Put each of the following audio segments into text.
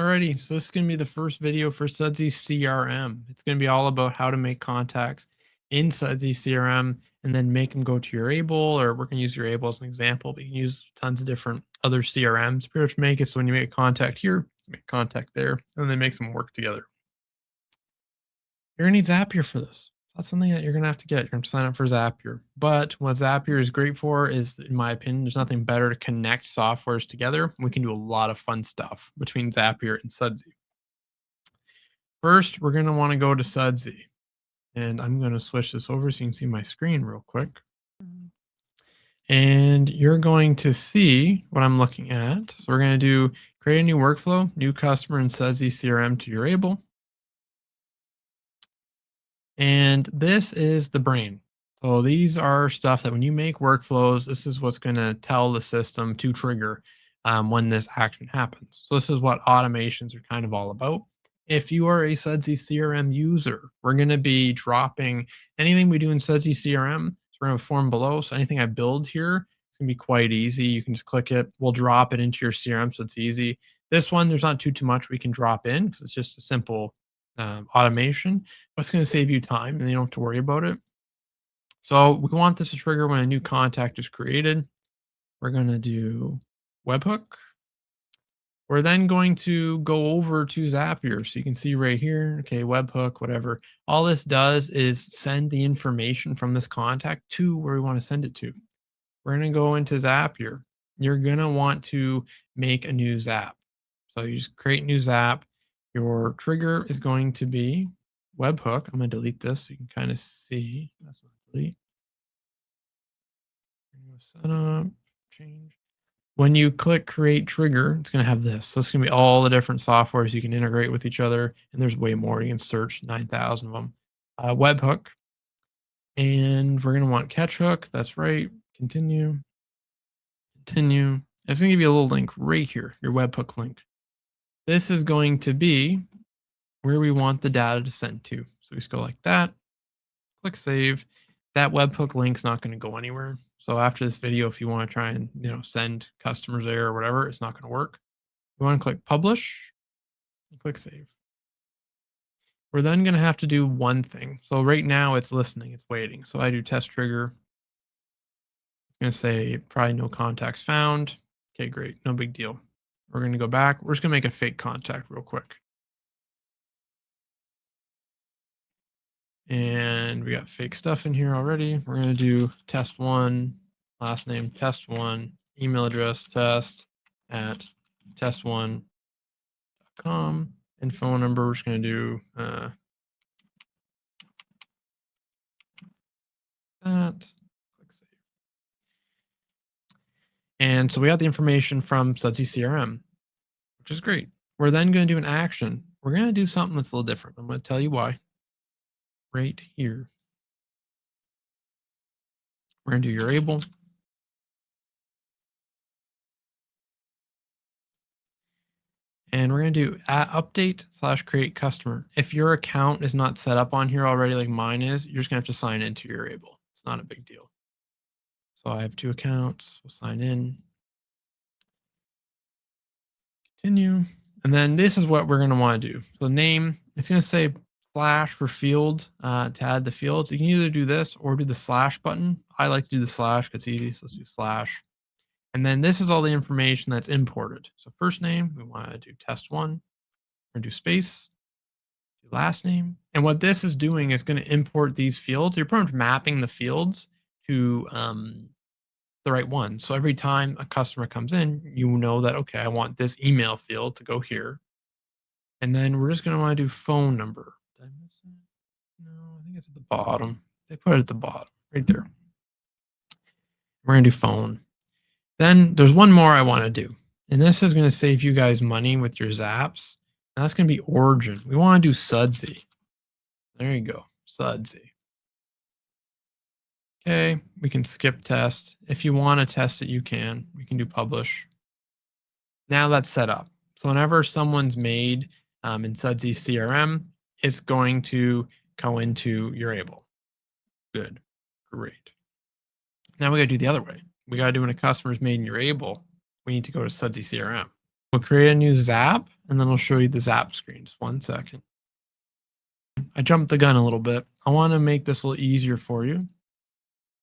Alrighty, so this is going to be the first video for Sudsy CRM. It's going to be all about how to make contacts in Sudsy CRM and then make them go to Urable, or we're going to use Urable as an example, but you can use tons of different other CRMs. Pretty much make it so when you make a contact here, make contact there, and then make them work together. You're going to need Zapier for this. That's something that you're going to have to get. You're going to sign up for Zapier. But what Zapier is great for is, in my opinion, there's nothing better to connect softwares together. We can do a lot of fun stuff between Zapier and Sudsy. First, we're going to want to go to Sudsy. And I'm going to switch this over so you can see my screen real quick. And you're going to see what I'm looking at. So we're going to do create a new workflow, new customer in Sudsy CRM to Urable. And this is the brain. So these are stuff that when you make workflows, this is what's going to tell the system to trigger when this action happens. So this is what automations are kind of all about. If you are a Sudsy CRM user, we're going to be dropping anything we do in Sudsy CRM. So we're going to have a form below. So anything I build here, it's going to be quite easy. You can just click it. We'll drop it into your CRM, so it's easy. This one, there's not too much we can drop in because it's just a simple automation, but it's going to save you time and you don't have to worry about it. So we want this to trigger when a new contact is created. We're going to do webhook. We're then going to go over to Zapier. So you can see right here, okay, webhook, whatever. All this does is send the information from this contact to where we want to send it to. We're going to go into Zapier. You're going to want to make a new Zap. So you just create new Zap. Your trigger is going to be webhook. I'm going to delete this so you can kind of see. That's not delete. Set up, change. When you click create trigger, it's going to have this. So it's going to be all the different softwares you can integrate with each other. And there's way more. You can search 9,000 of them. Webhook. And we're going to want catch hook. That's right. Continue. Continue. It's going to give you a little link right here, your webhook link. This is going to be where we want the data to send to. So we just go like that, click save. That webhook link's not going to go anywhere. So after this video, if you want to try and send customers there or whatever, it's not going to work. You want to click publish and click save. We're then going to have to do one thing. So right now it's listening, it's waiting. So I do test trigger. It's going to say probably no contacts found. Okay, great. No big deal. We're going to go back. We're just going to make a fake contact real quick. And we got fake stuff in here already. We're going to do test one, last name test one, email address test at test1.com, and phone number. We're just going to do that. Click save. And so we got the information from Sudsy CRM, which is great. We're then going to do an action. We're going to do something that's a little different. I'm going to tell you why. Right here. We're going to do Urable. And we're going to do update/create customer. If your account is not set up on here already, like mine is, you're just going to have to sign into Urable. It's not a big deal. So I have 2 accounts. We'll sign in. Continue. And then this is what we're going to want to do. So name, it's going to say slash for field to add the fields. You can either do this or do the slash button. I like to do the slash because it's easy. So let's do slash. And then this is all the information that's imported. So first name, we want to do test one. We're going to do space, do last name. And what this is doing is going to import these fields. You're pretty much mapping the fields to the right one. So every time a customer comes in, you know that, okay, I want this email field to go here. And then we're just going to want to do phone number. Did I miss it? No, I think it's at the bottom. They put it at the bottom, right there. We're going to do phone. Then there's one more I want to do. And this is going to save you guys money with your zaps. And that's going to be origin. We want to do Sudsy. There you go. Sudsy. Okay, we can skip test. If you want to test it, you can. We can do publish. Now that's set up. So whenever someone's made in Sudsy CRM, it's going to go into Urable. Good. Great. Now we got to do the other way. We got to do when a customer's made in Urable, we need to go to Sudsy CRM. We'll create a new Zap, and then I'll show you the Zap screen. Just 1 second. I jumped the gun a little bit. I want to make this a little easier for you.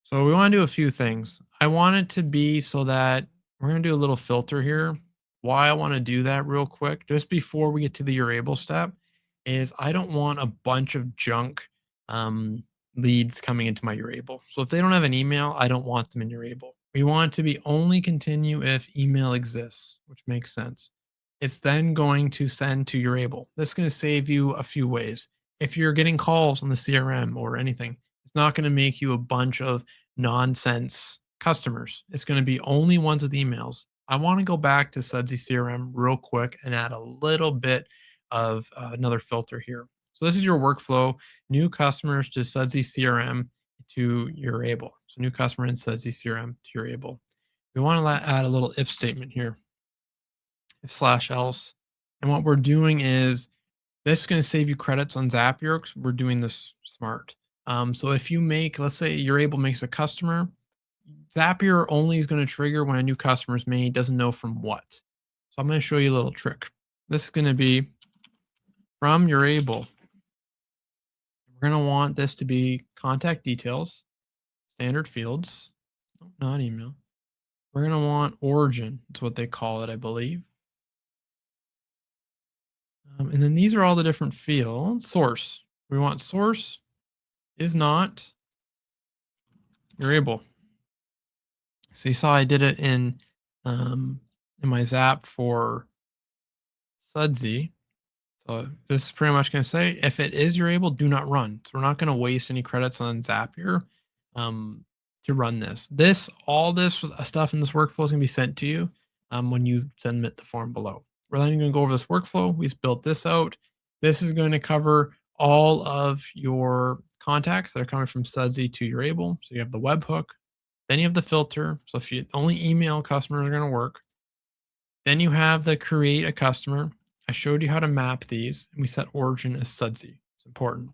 So we want to do a few things. I want it to be so that we're going to do a little filter here. Why I want to do that real quick, just before we get to the Urable step, is I don't want a bunch of junk um, leads coming into my Urable. So if they don't have an email, I don't want them in Urable. We want it to be only continue if email exists, which makes sense. It's then going to send to Urable. This is going to save you a few ways. If you're getting calls on the CRM or anything, it's not going to make you a bunch of nonsense customers. It's going to be only ones with emails. I want to go back to Sudsy CRM real quick and add a little bit of another filter here. So this is your workflow, new customers to Sudsy CRM to Urable. So new customer in Sudsy CRM to Urable. We want to add a little if statement here, if slash else. And what we're doing is this is going to save you credits on Zapier because we're doing this smart. So if you make, let's say Urable makes a customer, Zapier only is going to trigger when a new customer is made, doesn't know from what. So I'm going to show you a little trick. This is going to be from Urable. We're going to want this to be contact details, standard fields, not email. We're going to want origin. That's what they call it, I believe. And then these are all the different fields. Source. We want source is not Urable. So you saw I did it in my Zap for Sudsy. So this is pretty much going to say if it is Urable, do not run. So we're not going to waste any credits on Zapier to run this. All this stuff in this workflow is going to be sent to you when you submit the form below. We're then going to go over this workflow. We've built this out. This is going to cover all of your contacts that are coming from Sudsy to Urable. So you have the webhook, then you have the filter. So if you only email customers are going to work. Then you have the create a customer. I showed you how to map these, and we set origin as Sudsy. It's important.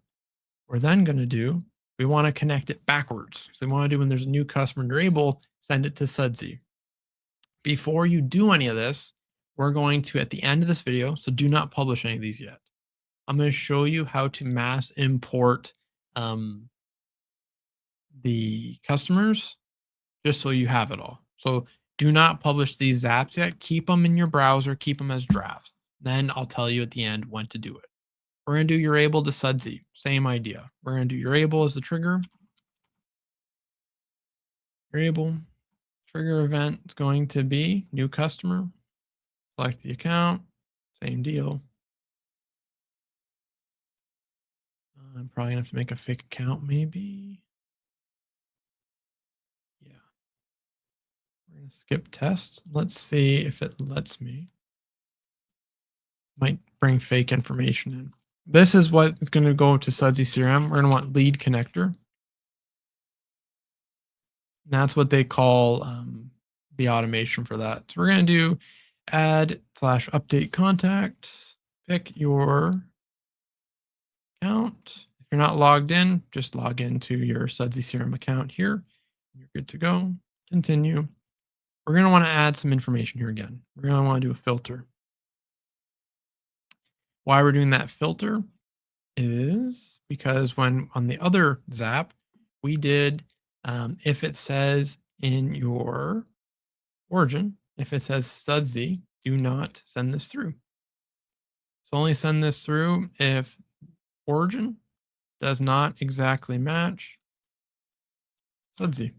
We're then going to do, we want to connect it backwards. So we want to do when there's a new customer in Urable, send it to Sudsy. Before you do any of this, we're going to, at the end of this video, so do not publish any of these yet. I'm going to show you how to mass import the customers just so you have it all. So do not publish these zaps yet. Keep them in your browser, keep them as drafts. Then I'll tell you at the end when to do it. We're going to do Urable to Sudsy. Same idea. We're going to do Urable as the trigger. Urable trigger event is going to be new customer. Select the account. Same deal. I'm probably going to have to make a fake account maybe. Yeah. We're going to skip test. Let's see if it lets me. Might bring fake information in. This is what is going to go to Sudsy CRM. We're going to want lead connector. And that's what they call the automation for that. So we're going to do add / update contact. Pick your account. If you're not logged in, just log into your Sudsy CRM account here. You're good to go. Continue. We're going to want to add some information here again. We're going to want to do a filter. Why we're doing that filter is because when on the other Zap, we did, if it says in your origin, if it says Sudsy, do not send this through. So only send this through if origin does not exactly match Sudsy.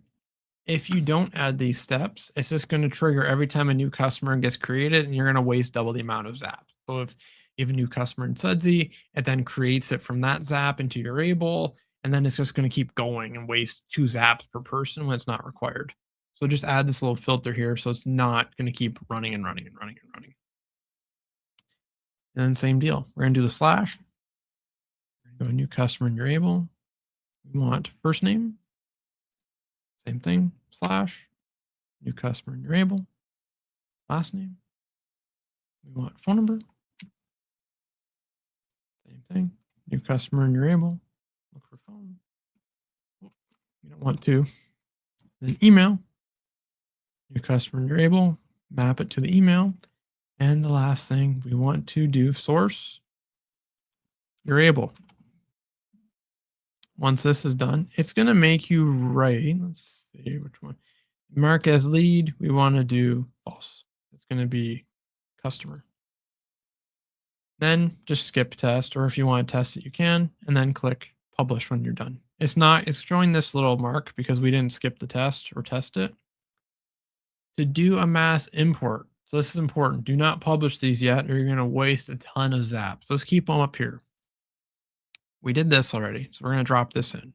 If you don't add these steps, it's just going to trigger every time a new customer gets created, and you're going to waste double the amount of zaps. So if you have a new customer in Sudsy, it then creates it from that zap into Urable, and then it's just going to keep going and waste 2 zaps per person when it's not required. So just add this little filter here so it's not going to keep running and running and running and running. And then same deal. We're going to do the slash. We're going to go new customer in Urable. We want first name. Same thing. Slash. New customer in Urable. Last name. We want phone number. Same thing. New customer in Urable. Look for phone. You don't want to. Then email. New customer in Urable. Map it to the email. And the last thing we want to do, source, Urable. Once this is done, it's going to make you write. Let's see which one. Mark as lead. We want to do false. It's going to be customer. Then just skip test, or if you want to test it, you can, and then click publish when you're done. It's showing this little mark because we didn't skip the test or test it. To do a mass import, so this is important. Do not publish these yet, or you're going to waste a ton of zaps. So let's keep them up here. We did this already, so we're going to drop this in.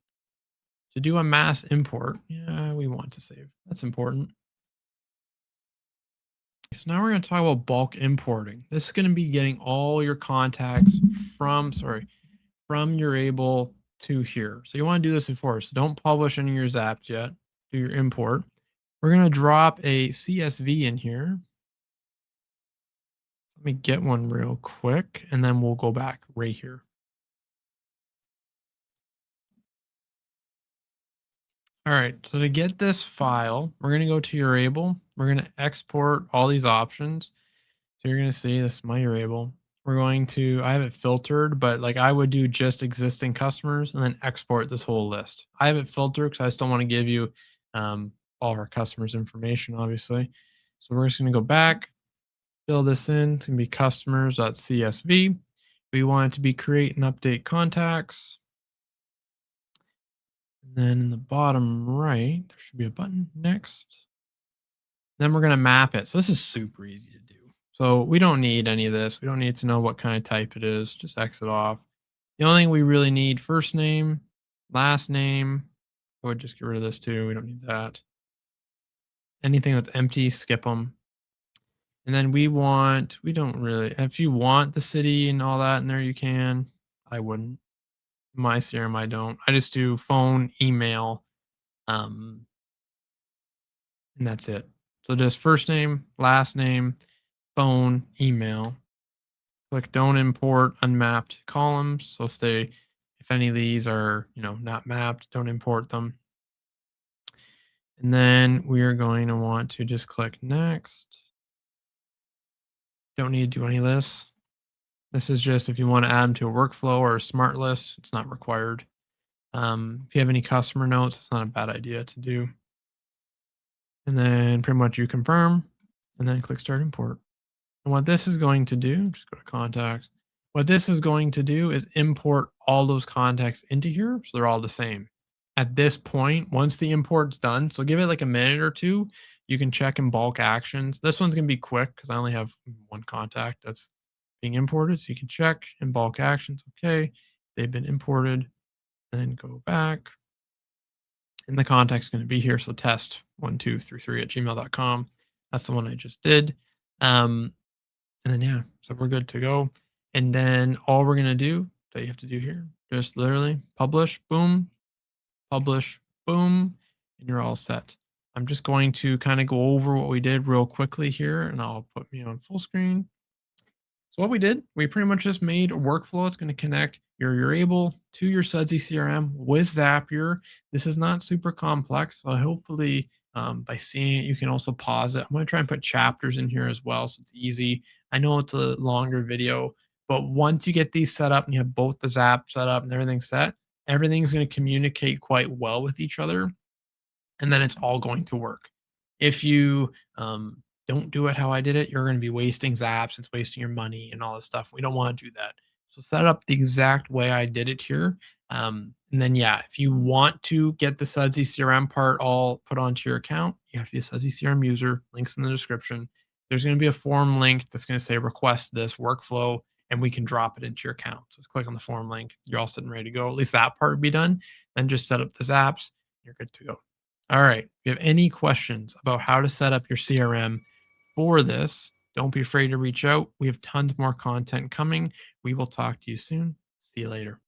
To do a mass import, yeah, we want to save. That's important. So now we're going to talk about bulk importing. This is going to be getting all your contacts from Urable to here. So you want to do this before. So don't publish any of your zaps yet. Do your import. We're going to drop a CSV in here. Let me get one real quick, and then we'll go back right here. All right, so to get this file, we're going to go to Urable. We're going to export all these options. So you're going to see this is my Urable. We're going to, I have it filtered, but like I would do just existing customers and then export this whole list. I have it filtered because I still want to give you all of our customers' information, obviously. So we're just going to go back, fill this in. It's going to be customers.csv. We want it to be create and update contacts. And then in the bottom right, there should be a button next. Then we're going to map it. So this is super easy to do. So we don't need any of this. We don't need to know what kind of type it is. Just exit off. The only thing we really need, first name, last name. I would just get rid of this too. We don't need that. Anything that's empty, skip them. And then we don't really, if you want the city and all that in there, you can. I wouldn't. My CRM, I don't. I just do phone, email, and that's it. So just first name, last name, phone, email. Click don't import unmapped columns. So if any of these are, not mapped, don't import them. And then we are going to want to just click next. Don't need to do any of this. This is just if you want to add them to a workflow or a smart list, it's not required. If you have any customer notes, it's not a bad idea to do. And then pretty much you confirm and then click start import. And what this is going to do, just go to contacts. What this is going to do is import all those contacts into here. So they're all the same. At this point, once the import's done, so give it like a minute or two, you can check in bulk actions. This one's going to be quick because I only have one contact that's being imported. So you can check in bulk actions. Okay, they've been imported. And then go back. And the contact's going to be here. So test1233@gmail.com. That's the one I just did. And then, yeah, so we're good to go. And then all we're going to do that you have to do here, just literally publish, boom, and you're all set. I'm just going to kind of go over what we did real quickly here, and I'll put me on full screen. So what we did, we pretty much just made a workflow. It's going to connect your Urable to your Sudsy CRM with Zapier. This is not super complex. So hopefully by seeing it, you can also pause it. I'm going to try and put chapters in here as well, so it's easy. I know it's a longer video, but once you get these set up and you have both the Zap set up and everything set, everything's going to communicate quite well with each other. And then it's all going to work. If you don't do it how I did it, you're going to be wasting zaps. It's wasting your money and all this stuff. We don't want to do that. So set up the exact way I did it here. And then, yeah, if you want to get the Sudsy CRM part all put onto your account, you have to be a Sudsy CRM user. Links in the description. There's going to be a form link that's going to say request this workflow, and we can drop it into your account. So just click on the form link. You're all set and ready to go. At least that part would be done. Then just set up the zaps. You're good to go. All right. If you have any questions about how to set up your CRM for this, don't be afraid to reach out. We have tons more content coming. We will talk to you soon. See you later.